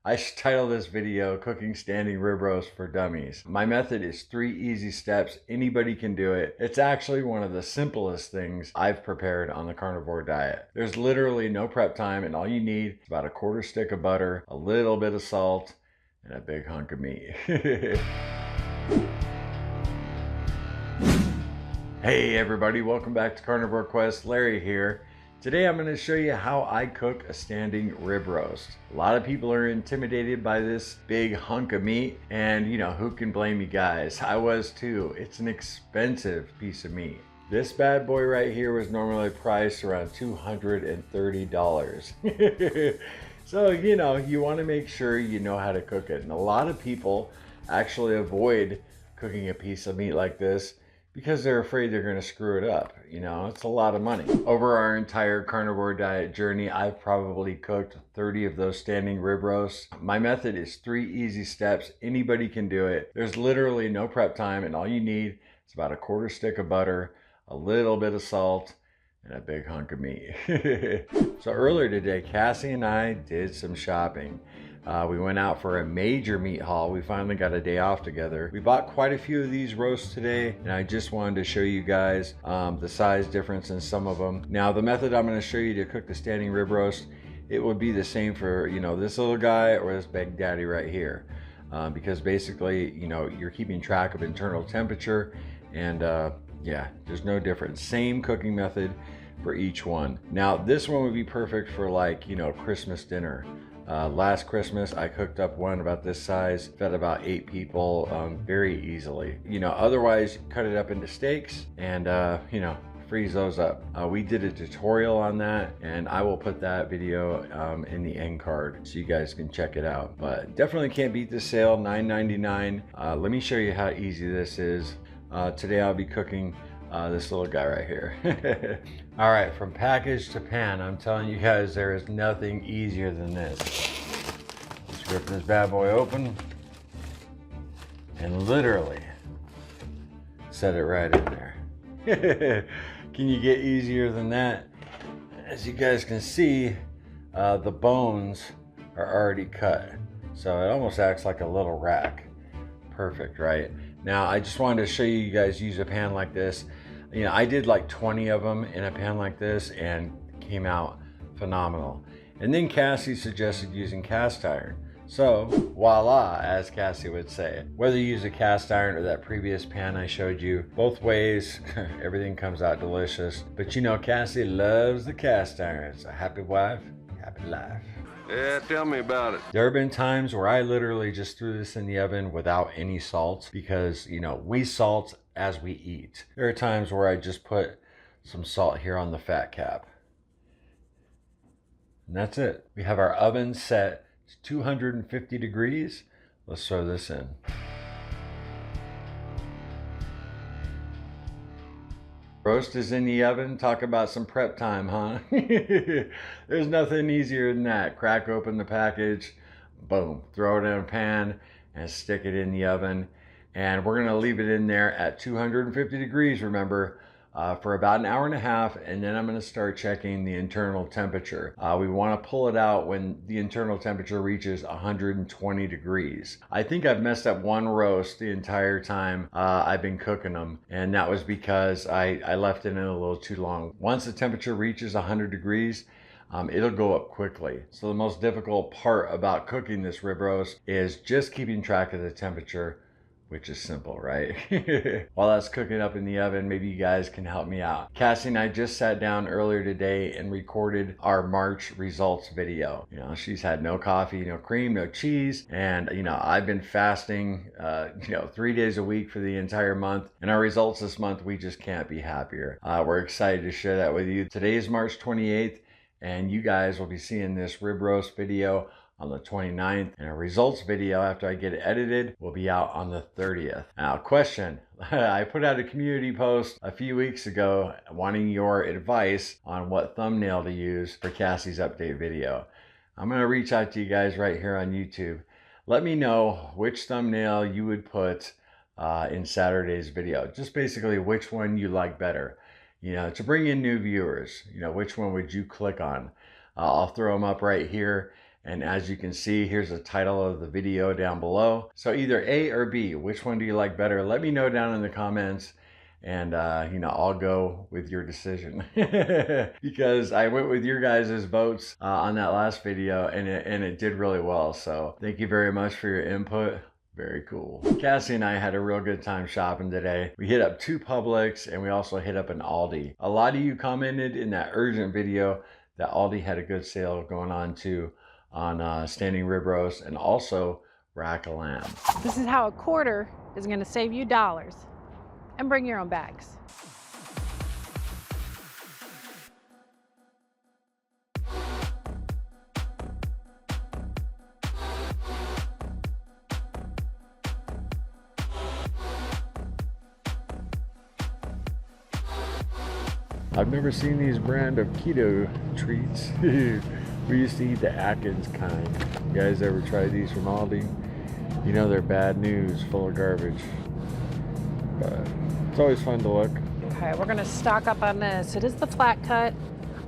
I should title this video Cooking Standing Rib Roast for Dummies. My method is 3 easy steps. Anybody can do it. It's actually one of the simplest things I've prepared on the carnivore diet. There's literally no prep time, and all you need is about a 1/4 stick of butter, a little bit of salt, and a big hunk of meat. Hey everybody, welcome back to Carnivore Quest. Larry here. Today I'm going to show you how I cook a standing rib roast. A lot of people are intimidated by this big hunk of meat, and you know, who can blame you guys? I was too. It's an expensive piece of meat. This bad boy right here was normally priced around $230. So, you know, you want to make sure you know how to cook it. And a lot of people actually avoid cooking a piece of meat like this because they're afraid they're going to screw it up. You know, it's a lot of money. Over our entire carnivore diet journey, I've probably cooked 30 of those standing rib roasts. My method is 3 easy steps. Anybody can do it. There's literally no prep time, and all you need is about a 1/4 stick of butter, a little bit of salt, and a big hunk of meat. So earlier today, Cassie and I did some shopping. We went out for a major meat haul. We finally got a day off together. We bought quite a few of these roasts today, and I just wanted to show you guys the size difference in some of them. Now, the method I'm going to show you to cook the standing rib roast, it would be the same for, you know, this little guy or this big daddy right here. Because basically, you know, you're keeping track of internal temperature, and yeah, there's no difference. Same cooking method for each one. Now, this one would be perfect for, like, you know, Christmas dinner. Last Christmas, I cooked up one about this size, fed about 8 people very easily. You know, otherwise, cut it up into steaks and, you know, freeze those up. We did a tutorial on that, and I will put that video in the end card so you guys can check it out. But definitely can't beat this sale, $9.99. Let me show you how easy this is. Today I'll be cooking this little guy right here. All right, from package to pan, I'm telling you guys, there is nothing easier than this. Let's rip this bad boy open and literally set it right in there. Can you get easier than that? As you guys can see, the bones are already cut, so it almost acts like a little rack. Perfect, right? Now, I just wanted to show you guys use a pan like this. You know, I did like 20 of them in a pan like this and came out phenomenal. And then Cassie suggested using cast iron. So, voila, as Cassie would say. Whether you use a cast iron or that previous pan I showed you, both ways, everything comes out delicious. But you know, Cassie loves the cast iron. It's a happy wife, happy life. Yeah, tell me about it. There have been times where I literally just threw this in the oven without any salt because, you know, we salt as we eat. There are times where I just put some salt here on the fat cap. And that's it. We have our oven set to 250 degrees. Let's throw this in. Roast is in the oven. Talk about some prep time, huh? There's nothing easier than that. Crack open the package, boom, throw it in a pan and stick it in the oven. And we're gonna leave it in there at 250 degrees, remember, for about 1.5 hours, and then I'm gonna start checking the internal temperature. We wanna pull it out when the internal temperature reaches 120 degrees. I think I've messed up one roast the entire time I've been cooking them, and that was because I left it in a little too long. Once the temperature reaches 100 degrees, it'll go up quickly. So the most difficult part about cooking this rib roast is just keeping track of the temperature, which is simple, right? While that's cooking up in the oven, maybe you guys can help me out. Cassie and I just sat down earlier today and recorded our March results video. You know, she's had no coffee, no cream, no cheese, and you know, I've been fasting, you know, 3 days a week for the entire month, and our results this month, we just can't be happier. We're excited to share that with you. Today is March 28th, and you guys will be seeing this rib roast video on the 29th, and a results video after I get it edited will be out on the 30th. Now, question, I put out a community post a few weeks ago wanting your advice on what thumbnail to use for Cassie's update video. I'm gonna reach out to you guys right here on YouTube. Let me know which thumbnail you would put in Saturday's video. Just basically which one you like better. You know, to bring in new viewers, you know, which one would you click on? I'll throw them up right here. And as you can see, here's the title of the video down below. So either A or B, which one do you like better? Let me know down in the comments, and you know, I'll go with your decision because I went with your guys' votes on that last video, and it did really well. So thank you very much for your input. Very cool. Cassie and I had a real good time shopping today. We hit up 2 Publix, and we also hit up an Aldi. A lot of you commented in that urgent video that Aldi had a good sale going on too, on standing rib roast and also rack of lamb. This is how a quarter is going to save you dollars. And bring your own bags. I've never seen these brand of keto treats. We used to eat the Atkins kind. You guys ever tried these from Aldi? You know they're bad news, full of garbage. But it's always fun to look. Okay, we're gonna stock up on this. It is the flat cut.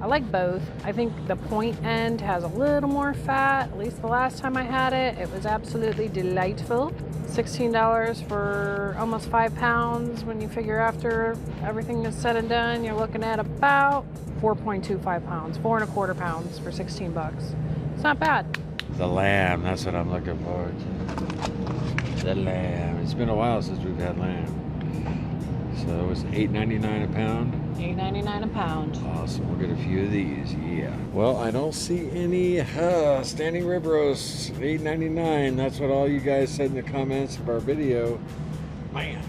I like both. I think the point end has a little more fat. At least the last time I had it, it was absolutely delightful. $16 for almost 5 pounds. When you figure after everything is said and done, you're looking at about 4.25 pounds, 4¼ pounds for 16 bucks. It's not bad. The lamb, that's what I'm looking forward to. The lamb. It's been a while since we've had lamb. So it was $8.99 a pound. $8.99 a pound. Awesome. We'll get a few of these. Yeah. Well, I don't see any standing rib roasts. $8.99. That's what all you guys said in the comments of our video. Man.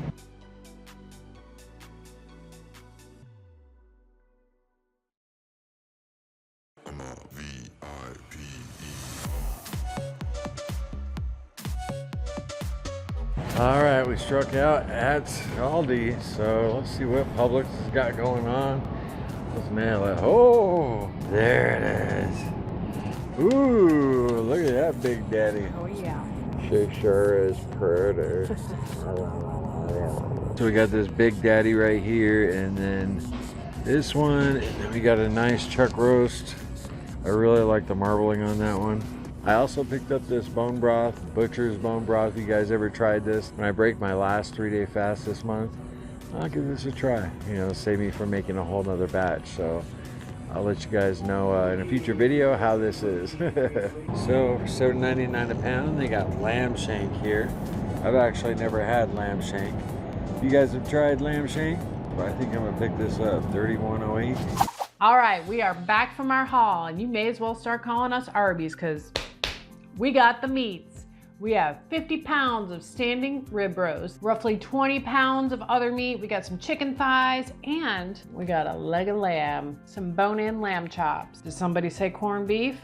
All right, we struck out at Aldi, so let's see what Publix has got going on. Let's mail it. Oh, there it is. Ooh, look at that big daddy. Oh yeah. She sure is pretty. So we got this big daddy right here, and then this one, and then we got a nice chuck roast. I really like the marbling on that one. I also picked up this bone broth, Butcher's bone broth. You guys ever tried this? When I break my last 3-day fast this month, I'll give this a try. You know, save me from making a whole nother batch. So I'll let you guys know in a future video how this is. So for $7.99 a pound, they got lamb shank here. I've actually never had lamb shank. You guys have tried lamb shank? Well, I think I'm gonna pick this up, $31.08. All right, we are back from our haul, and you may as well start calling us Arby's because we got the meats. We have 50 pounds of standing rib roast, roughly 20 pounds of other meat. We got some chicken thighs, and we got a leg of lamb, some bone-in lamb chops. Did somebody say corned beef?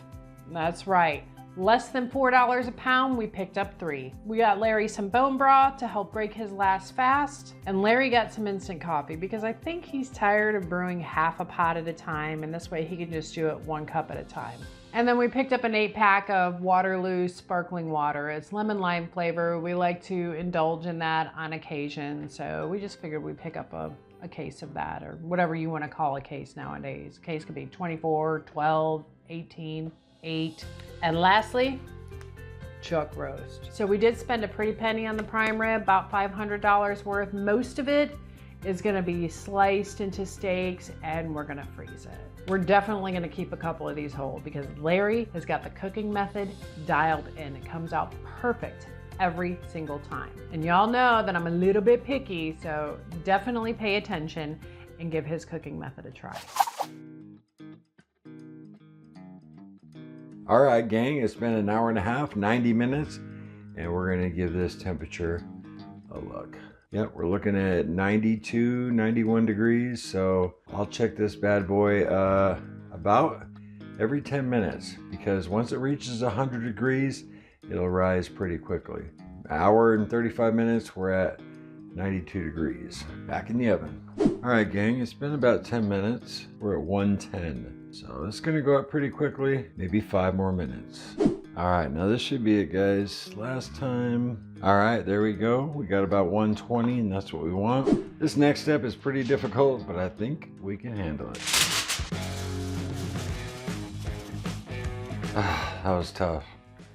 That's right. Less than $4 a pound, we picked up 3. We got Larry some bone broth to help break his last fast, and Larry got some instant coffee because I think he's tired of brewing half a pot at a time, and this way he can just do it 1 cup at a time. And then we picked up an 8-pack of Waterloo sparkling water. It's lemon lime flavor. We like to indulge in that on occasion, so we just figured we'd pick up a case of that, or whatever you want to call a case nowadays. A case could be 24, 12, 18, 8. And lastly, chuck roast. So we did spend a pretty penny on the prime rib, about $500 worth. Most of it is gonna be sliced into steaks, and we're gonna freeze it. We're definitely gonna keep a couple of these whole because Larry has got the cooking method dialed in. It comes out perfect every single time. And y'all know that I'm a little bit picky, so definitely pay attention and give his cooking method a try. All right, gang, it's been an hour and a half, 90 minutes, and we're gonna give this temperature a look. Yep, we're looking at 92, 91 degrees, so I'll check this bad boy about every 10 minutes, because once it reaches 100 degrees, it'll rise pretty quickly. An hour and 35 minutes, we're at 92 degrees. Back in the oven. All right, gang, it's been about 10 minutes. We're at 110. So it's gonna go up pretty quickly, maybe 5 more minutes. All right, now this should be it, guys. Last time. All right, there we go. We got about 120, and that's what we want. This next step is pretty difficult, but I think we can handle it. That was tough.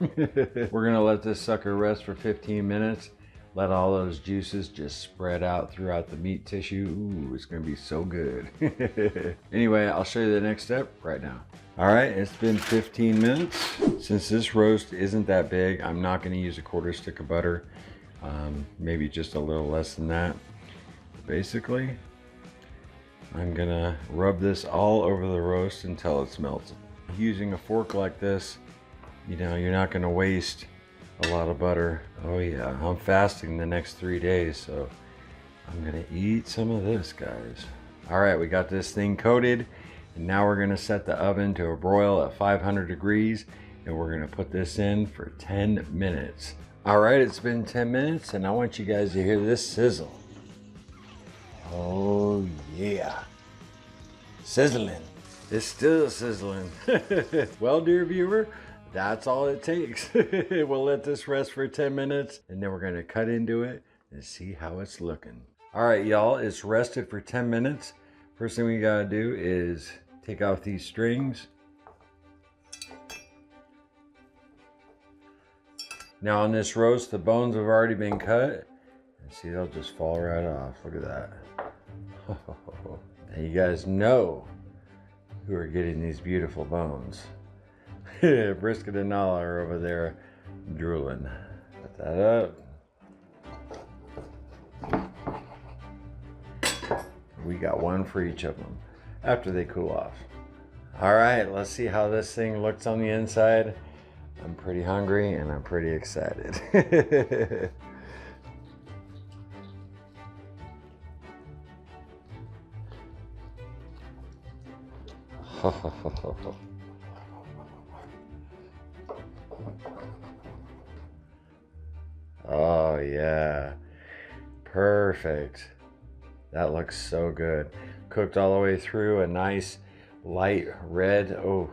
We're gonna let this sucker rest for 15 minutes. Let all those juices just spread out throughout the meat tissue. Ooh, it's gonna be so good. Anyway, I'll show you the next step right now. All right, it's been 15 minutes. Since this roast isn't that big, I'm not gonna use a quarter stick of butter. Maybe just a little less than that. Basically, I'm gonna rub this all over the roast until it's melted. Using a fork like this, you know, you're not gonna waste a lot of butter. Oh yeah, I'm fasting the next 3 days, so I'm gonna eat some of this, guys. All right, we got this thing coated, and now we're gonna set the oven to a broil at 500 degrees, and we're gonna put this in for 10 minutes. All right, it's been 10 minutes, and I want you guys to hear this sizzle. Oh yeah, sizzling. It's still sizzling. Well, dear viewer, that's all it takes. We'll let this rest for 10 minutes, and then we're gonna cut into it and see how it's looking. All right, y'all, it's rested for 10 minutes. First thing we gotta do is take off these strings. Now on this roast, the bones have already been cut. And see, they'll just fall right off. Look at that. Now you guys know who are getting these beautiful bones. Brisket and Nala are over there drooling. Put that up. We got one for each of them after they cool off. All right, let's see how this thing looks on the inside. I'm pretty hungry and I'm pretty excited. Oh yeah, perfect. That looks so good. Cooked all the way through, a nice light red. Oh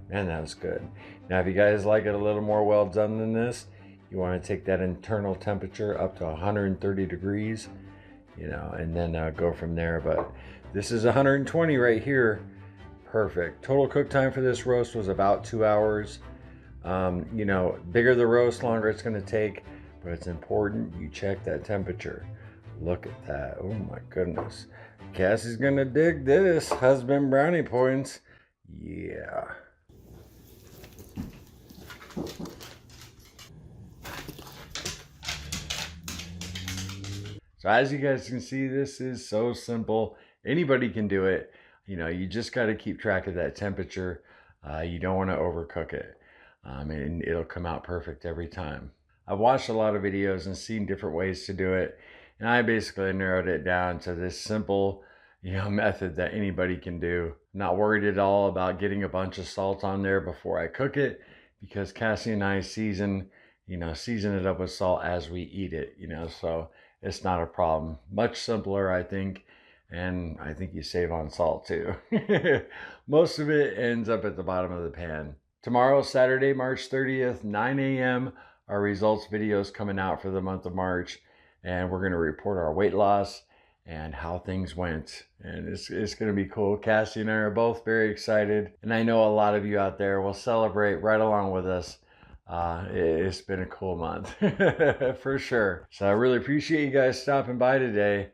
man, that was good. Now if you guys like it a little more well done than this, you want to take that internal temperature up to 130 degrees, you know, and then go from there. But this is 120 right here. Perfect. Total cook time for this roast was about 2 hours. You know, bigger the roast, longer it's going to take, but it's important you check that temperature. Look at that. Oh my goodness. Cassie's going to dig this. Husband brownie points. Yeah. So as you guys can see, this is so simple. Anybody can do it. You know, you just got to keep track of that temperature. You don't want to overcook it. And it'll come out perfect every time. I've watched a lot of videos and seen different ways to do it. And I basically narrowed it down to this simple, you know, method that anybody can do. I'm not worried at all about getting a bunch of salt on there before I cook it, because Cassie and I season it up with salt as we eat it, you know, so it's not a problem. Much simpler, I think. And I think you save on salt too. Most of it ends up at the bottom of the pan. Tomorrow, Saturday, March 30th, 9 a.m. Our results video is coming out for the month of March. And we're going to report our weight loss and how things went. And it's going to be cool. Cassie and I are both very excited. And I know a lot of you out there will celebrate right along with us. It's been a cool month for sure. So I really appreciate you guys stopping by today.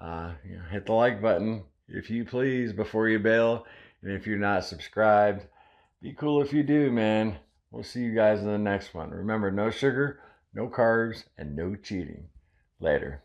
You know, hit the like button if you please before you bail. And if you're not subscribed, be cool if you do, man. We'll see you guys in the next one. Remember, no sugar, no carbs, and no cheating. Later.